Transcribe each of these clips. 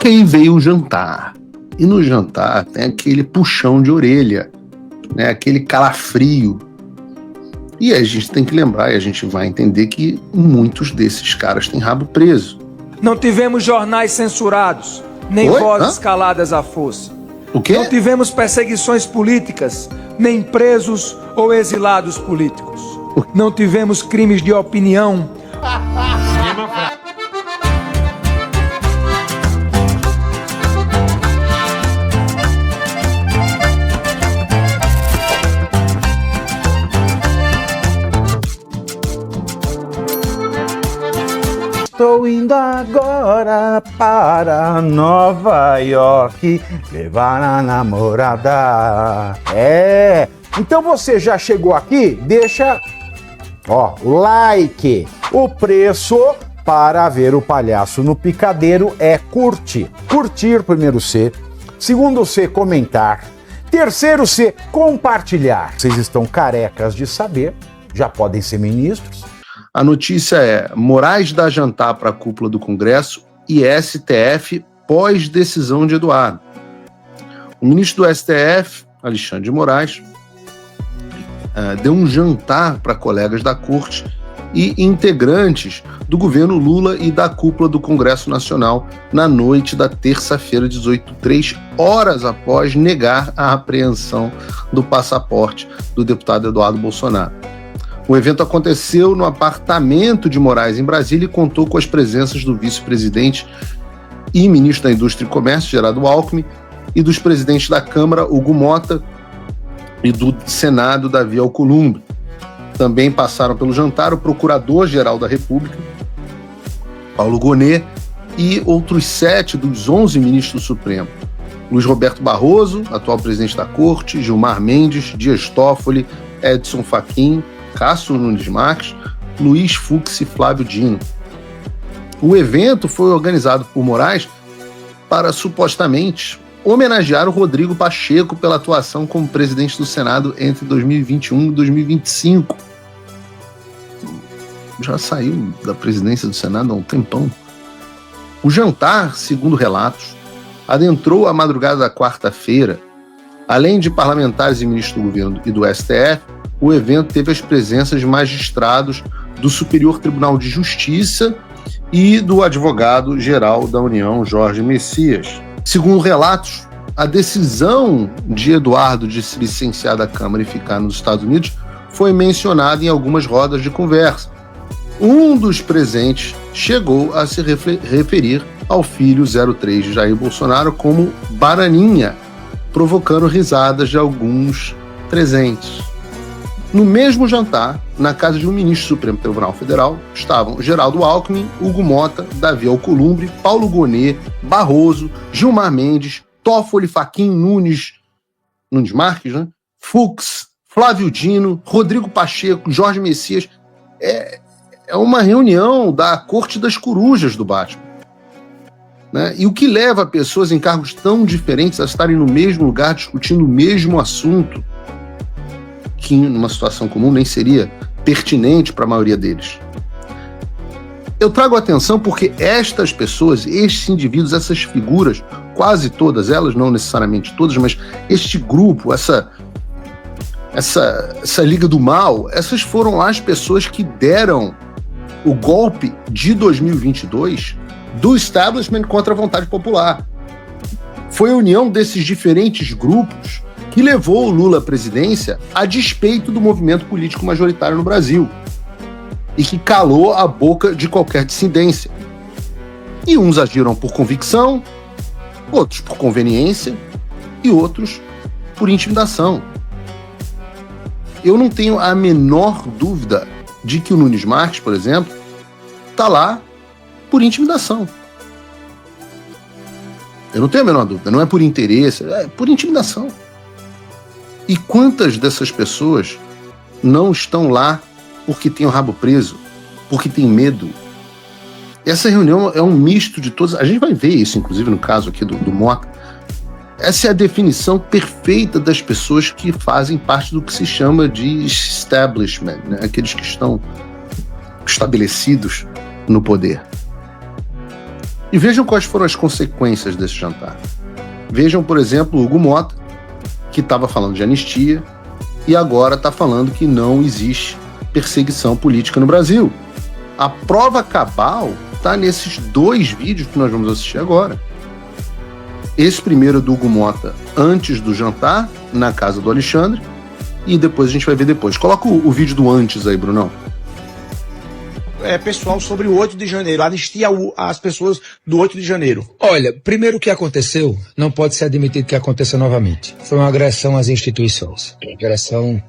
que aí veio o jantar. E no jantar tem aquele puxão de orelha, né? Aquele calafrio. E a gente tem que lembrar, e a gente vai entender que muitos desses caras têm rabo preso. Não tivemos jornais censurados, nem vozes caladas à força. O quê? Não tivemos perseguições políticas, nem presos ou exilados políticos. Não tivemos crimes de opinião. Estou indo agora para Nova York levar a namorada. Então você já chegou aqui? Deixa, o like. O preço para ver o palhaço no picadeiro é curtir. Curtir, primeiro C. Segundo C, comentar. Terceiro C, compartilhar. Vocês estão carecas de saber, já podem ser ministros. A notícia é: Moraes dá jantar para a cúpula do Congresso e STF pós decisão de Eduardo. O ministro do STF, Alexandre de Moraes, deu um jantar para colegas da corte e integrantes do governo Lula e da cúpula do Congresso Nacional na noite da terça-feira, 18, 3 horas após negar a apreensão do passaporte do deputado Eduardo Bolsonaro. O evento aconteceu no apartamento de Moraes, em Brasília, e contou com as presenças do vice-presidente e ministro da Indústria e Comércio, Geraldo Alckmin, e dos presidentes da Câmara, Hugo Mota, e do Senado, Davi Alcolumbre. Também passaram pelo jantar o Procurador-Geral da República, Paulo Gonet, e outros 7 dos 11 ministros do Supremo. Luiz Roberto Barroso, atual presidente da Corte, Gilmar Mendes, Dias Toffoli, Edson Fachin, Cássio Nunes Marques, Luiz Fux e Flávio Dino. O evento foi organizado por Moraes para, supostamente, homenagear o Rodrigo Pacheco pela atuação como presidente do Senado entre 2021 e 2025. Já saiu da presidência do Senado há um tempão. O jantar, segundo relatos, adentrou a madrugada da quarta-feira. Além de parlamentares e ministros do governo e do STF, o evento teve as presenças de magistrados do Superior Tribunal de Justiça e do advogado-geral da União, Jorge Messias. Segundo relatos, a decisão de Eduardo de se licenciar da Câmara e ficar nos Estados Unidos foi mencionada em algumas rodas de conversa. Um dos presentes chegou a se referir ao filho 03 de Jair Bolsonaro como bananinha, provocando risadas de alguns presentes. No mesmo jantar, na casa de um ministro do Supremo Tribunal Federal, estavam Geraldo Alckmin, Hugo Mota, Davi Alcolumbre, Paulo Gonet, Barroso, Gilmar Mendes, Toffoli, Fachin, Nunes Marques, Fux, Flávio Dino, Rodrigo Pacheco, Jorge Messias. É uma reunião da Corte das Corujas do Batman. Né? E o que leva pessoas em cargos tão diferentes a estarem no mesmo lugar discutindo o mesmo assunto, que numa situação comum nem seria pertinente para a maioria deles. Eu trago atenção porque estas pessoas, estes indivíduos, essas figuras, quase todas elas, não necessariamente todas, mas este grupo, essa Liga do Mal, essas foram as pessoas que deram o golpe de 2022 do establishment contra a vontade popular. Foi a união desses diferentes grupos que levou o Lula à presidência a despeito do movimento político majoritário no Brasil e que calou a boca de qualquer dissidência. E uns agiram por convicção, outros por conveniência e outros por intimidação. Eu não tenho a menor dúvida de que o Nunes Marques, por exemplo, está lá por intimidação. Eu não tenho a menor dúvida, não é por interesse, é por intimidação. E quantas dessas pessoas não estão lá porque têm o rabo preso, porque têm medo? Essa reunião é um misto de todas. A gente vai ver isso, inclusive, no caso aqui do Mota. Essa é a definição perfeita das pessoas que fazem parte do que se chama de establishment, né? Aqueles que estão estabelecidos no poder. E vejam quais foram as consequências desse jantar. Vejam, por exemplo, o Hugo Mota, que estava falando de anistia e agora está falando que não existe perseguição política no Brasil. A prova cabal está nesses 2 vídeos que nós vamos assistir agora. Esse primeiro do Hugo Mota antes do jantar, na casa do Alexandre, e depois a gente vai ver depois. Coloca o vídeo do antes aí, Brunão. Pessoal, sobre o 8 de janeiro, anistia às pessoas do 8 de janeiro. Olha, primeiro o que aconteceu não pode ser admitido que aconteça novamente. Foi uma agressão às instituições. Uma agressão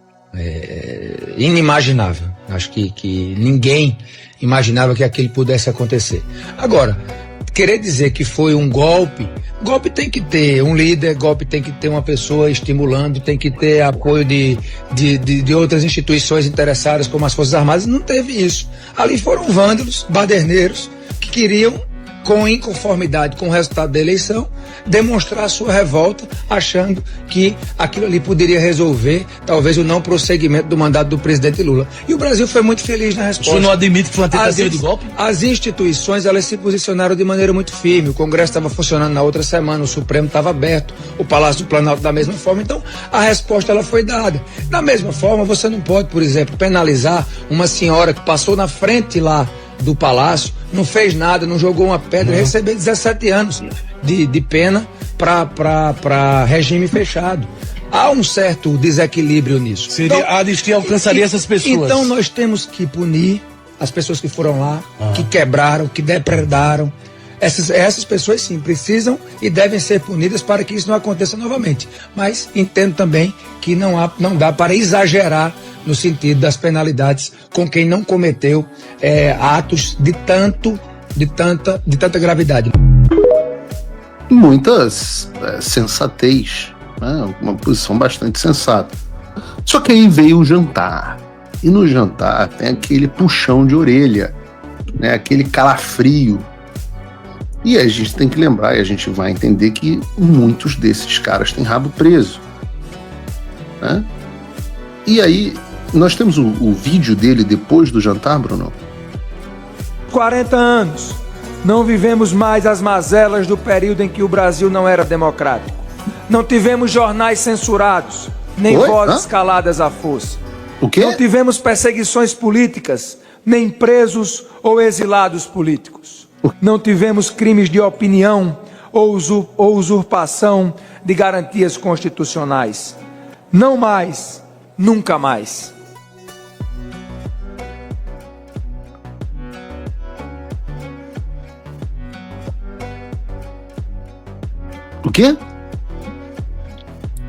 inimaginável. Acho que ninguém imaginava que aquilo pudesse acontecer. Agora, querer dizer que foi um golpe tem que ter um líder, golpe tem que ter uma pessoa estimulando, tem que ter apoio de outras instituições interessadas, como as Forças Armadas. Não teve isso. Ali foram vândalos, baderneiros, que queriam, com inconformidade com o resultado da eleição, demonstrar a sua revolta, achando que aquilo ali poderia resolver, talvez, o não prosseguimento do mandato do presidente Lula. E o Brasil foi muito feliz na resposta. Você não admite que foi uma tentativa de golpe? As instituições, elas se posicionaram de maneira muito firme. O Congresso estava funcionando na outra semana, o Supremo estava aberto, o Palácio do Planalto da mesma forma. Então, a resposta ela foi dada. Da mesma forma, você não pode, por exemplo, penalizar uma senhora que passou na frente lá do Palácio, não fez nada, não jogou uma pedra, receber 17 anos de pena para regime fechado. Há um certo desequilíbrio nisso. Seria, a anistia alcançaria essas pessoas. Então nós temos que punir as pessoas que foram lá, que quebraram, que depredaram. Essas pessoas sim precisam e devem ser punidas para que isso não aconteça novamente. Mas entendo também que não dá para exagerar no sentido das penalidades com quem não cometeu atos de tanta gravidade. Muitas sensatez, né? Uma posição bastante sensata. Só que aí veio o jantar. E no jantar tem aquele puxão de orelha, né? Aquele calafrio. E a gente tem que lembrar, e a gente vai entender que muitos desses caras têm rabo preso, né? E aí, nós temos o vídeo dele depois do jantar, Bruno? 40 anos. Não vivemos mais as mazelas do período em que o Brasil não era democrático. Não tivemos jornais censurados, nem vozes caladas à força. O quê? Não tivemos perseguições políticas, nem presos ou exilados políticos. Não tivemos crimes de opinião ou usurpação de garantias constitucionais. Não mais, nunca mais. O quê?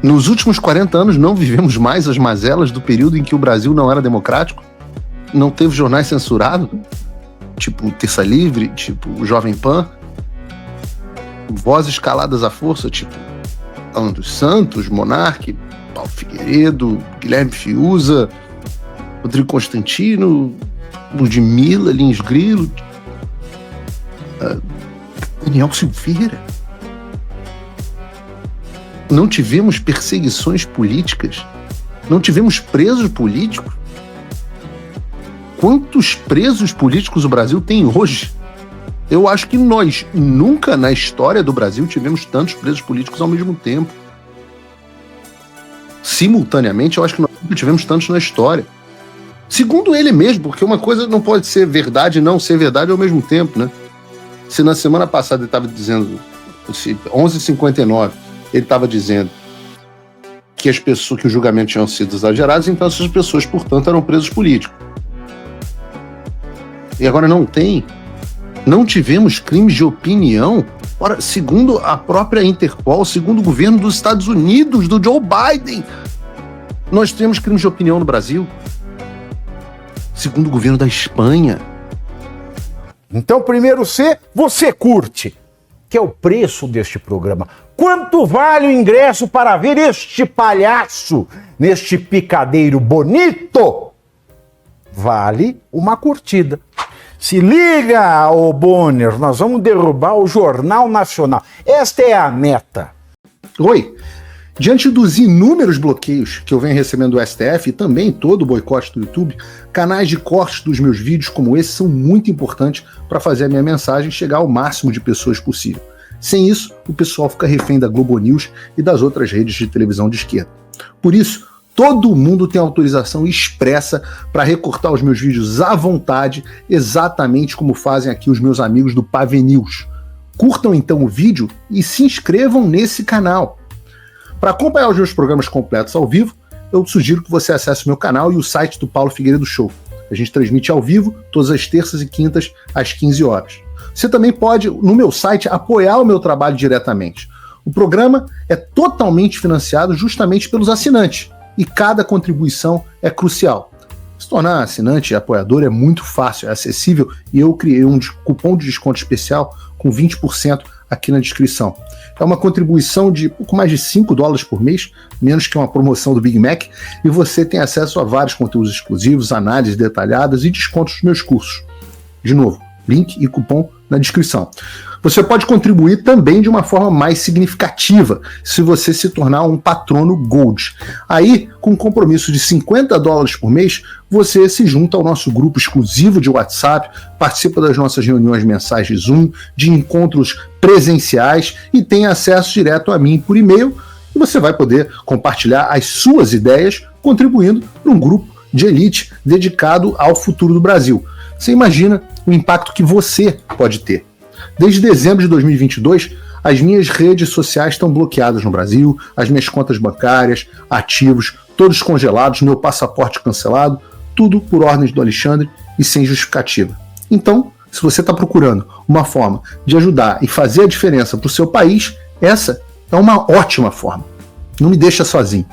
Nos últimos 40 anos não vivemos mais as mazelas do período em que o Brasil não era democrático? Não teve jornais censurados? Tipo Terça Livre, tipo Jovem Pan? Vozes caladas à força, tipo Alan dos Santos, Monarque, Paulo Figueiredo, Guilherme Fiuza, Rodrigo Constantino, Ludmilla, Lins Grilo, Daniel Silveira. Não tivemos perseguições políticas? Não tivemos presos políticos? Quantos presos políticos o Brasil tem hoje? Eu acho que nós nunca na história do Brasil tivemos tantos presos políticos ao mesmo tempo. Simultaneamente, eu acho que nós nunca tivemos tantos na história. Segundo ele mesmo, porque uma coisa não pode ser verdade e não ser verdade ao mesmo tempo, né? Se na semana passada ele estava dizendo, 11h59, ele estava dizendo que as pessoas, que os julgamentos tinham sido exagerados, então essas pessoas, portanto, eram presos políticos. E agora não tem. Não tivemos crimes de opinião. Ora, segundo a própria Interpol, segundo o governo dos Estados Unidos, do Joe Biden, nós temos crimes de opinião no Brasil. Segundo o governo da Espanha. Então, primeiro você curte, que é o preço deste programa. Quanto vale o ingresso para ver este palhaço neste picadeiro bonito? Vale uma curtida. Se liga, ô Bonner, nós vamos derrubar o Jornal Nacional. Esta é a meta. Oi, Diante dos inúmeros bloqueios que eu venho recebendo do STF e também todo o boicote do YouTube, canais de cortes dos meus vídeos como esse são muito importantes para fazer a minha mensagem chegar ao máximo de pessoas possível. Sem isso, o pessoal fica refém da Globo News e das outras redes de televisão de esquerda. Por isso, todo mundo tem autorização expressa para recortar os meus vídeos à vontade, exatamente como fazem aqui os meus amigos do Pave News. Curtam então o vídeo e se inscrevam nesse canal. Para acompanhar os meus programas completos ao vivo, eu sugiro que você acesse o meu canal e o site do Paulo Figueiredo Show. A gente transmite ao vivo todas as terças e quintas às 15 horas. Você também pode, no meu site, apoiar o meu trabalho diretamente. O programa é totalmente financiado justamente pelos assinantes e cada contribuição é crucial. Se tornar assinante e apoiador é muito fácil, é acessível e eu criei um cupom de desconto especial com 20% aqui na descrição. É uma contribuição de pouco mais de $5 por mês, menos que uma promoção do Big Mac, e você tem acesso a vários conteúdos exclusivos, análises detalhadas e descontos dos meus cursos. De novo, link e cupom na descrição. Você pode contribuir também de uma forma mais significativa se você se tornar um patrono Gold. Aí, com um compromisso de $50 por mês, você se junta ao nosso grupo exclusivo de WhatsApp, participa das nossas reuniões mensais de Zoom, de encontros presenciais e tem acesso direto a mim por e-mail. E você vai poder compartilhar as suas ideias contribuindo para um grupo de elite dedicado ao futuro do Brasil. Você imagina o impacto que você pode ter. Desde dezembro de 2022, as minhas redes sociais estão bloqueadas no Brasil, as minhas contas bancárias, ativos, todos congelados, meu passaporte cancelado, tudo por ordens do Alexandre e sem justificativa. Então, se você está procurando uma forma de ajudar e fazer a diferença para o seu país, essa é uma ótima forma. Não me deixa sozinho.